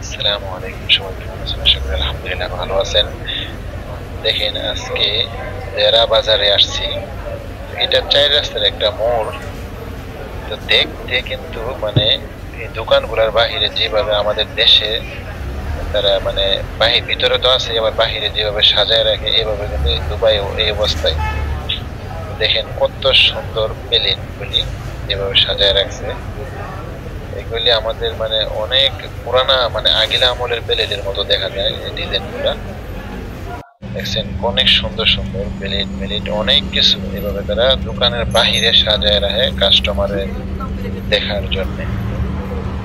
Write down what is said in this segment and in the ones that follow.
আসসালামু আলাইকুম, সবাই কেমন আছেন? আশা করি আলহামদুলিল্লাহ ভালো আছেন। দেখেন, আজকে দেরা বাজারে আসছি। এটা চার রাস্তার একটা মোড়। তো দেখতে কিন্তু মানে এই দোকানগুলোর বাহিরে যেভাবে আমাদের দেশে তারা মানে বাহির ভিতরে তো আছে, আবার বাহিরে যেভাবে সাজায় রাখে এভাবে কিন্তু এই দুবাইও এই অবস্থায়। দেখেন কত সুন্দর প্লেন গুলি এভাবে সাজায় রাখছে। এগুলি আমাদের মানে অনেক পুরানা মানে আগিলা আমলের প্লেটের মতো দেখা যায় এই ডিজাইন গুলা। দেখছেন অনেক সুন্দর সুন্দর প্লেট প্লেট অনেক কিছু এভাবে তারা দোকানের বাহিরে সাজায় রাখে কাস্টমারের দেখার জন্য,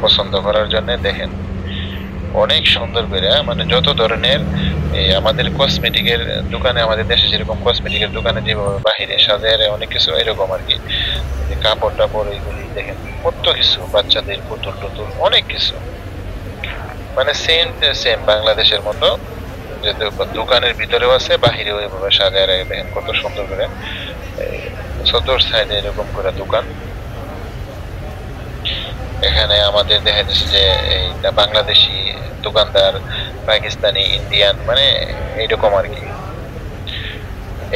পছন্দ করার জন্য। দেখেন অনেক সুন্দর করে মানে যত ধরনের এই আমাদের কসমেটিকের দোকানে, আমাদের দেশে যেরকম কসমেটিকের দোকানে যেভাবে বাহিরে সাজায় রাখে অনেক কিছু এরকম আর কি। এই কাপড় টাপড় এইগুলি দেখেন কত কিছু, বাচ্চাদের পুতুল টুতুল অনেক কিছু, মানে সেম সেম বাংলাদেশের মতো। যে দোকানের ভিতরেও আছে বাহিরেও এভাবে সাজায় রাখে। দেখেন কত সুন্দর করে চতুর সাইডে এরকম করে দোকান। এখানে আমাদের দেখা যাচ্ছে যে এইটা বাংলাদেশি দোকানদার, পাকিস্তানি, ইন্ডিয়ান মানে এইরকম আর কি।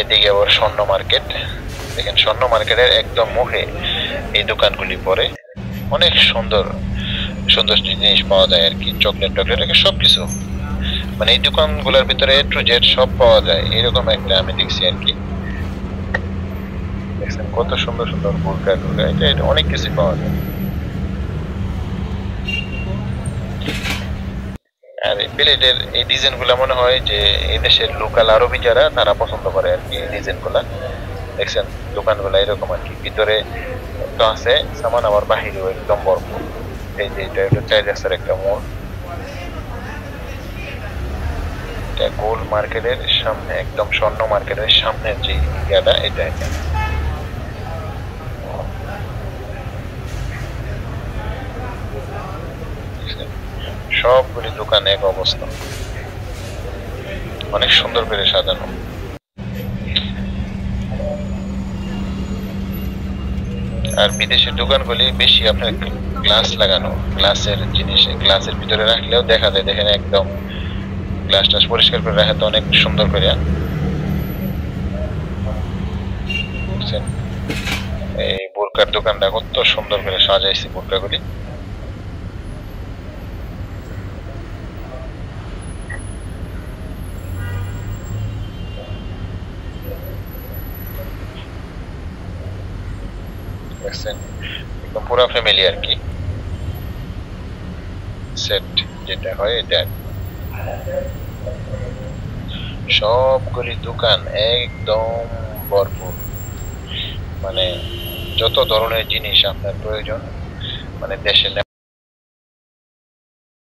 এদিকে আবার স্বর্ণ মার্কেট। দেখেন স্বর্ণ মার্কেটের একদম মুখে এই দোকানগুলি পড়ে। অনেক সুন্দর সুন্দর জিনিস পাওয়া যায় আর কি, চকলেট টকলেট সবকিছু। মানে এই দোকানগুলোর ভিতরে এ টু জেড সব পাওয়া যায়, এরকম একটা আমি দেখছি আর কি। দেখছেন কত সুন্দর সুন্দর বোরকা টোরকা, এটা অনেক কিছু পাওয়া যায়। আর এই প্লেটের এই ডিজাইন গুলা মনে হয় যে এই দেশের লোকাল আরবি যারা তারা পছন্দ করে আর কি এই ডিজাইন গুলা। দেখছেন দোকানগুলা এরকম আর কি, ভিতরে তো আছে সামান আবার বাহিরেও একদম ভরপুর। এই যে এটা হলো চার রাস্তার একটা মোড়। এটা গোল মার্কেটের সামনে, একদম স্বর্ণ মার্কেটের সামনের যে জায়গাটা এটা এটা। সবগুলি দোকান এক অবস্থা, অনেক সুন্দর করে সাজানো। আর বিদেশের দোকানগুলি বেশি আপনার গ্লাস লাগানো, গ্লাসের জিনিস গ্লাসের ভিতরে রাখলেও দেখা যায়। দেখেন একদম গ্লাস টাস পরিষ্কার করে রাখে তো অনেক সুন্দর করে। বুঝছেন? এই বোরকার দোকানটা কত সুন্দর করে সাজাইছে বোরকাগুলি। দেখছেন একদম পুরো ফ্যামিলি আর কি, সেট যেটা হয় এটা। সবগুলি দোকান একদম ভরপুর, মানে যত ধরনের জিনিস আপনার প্রয়োজন মানে দেশে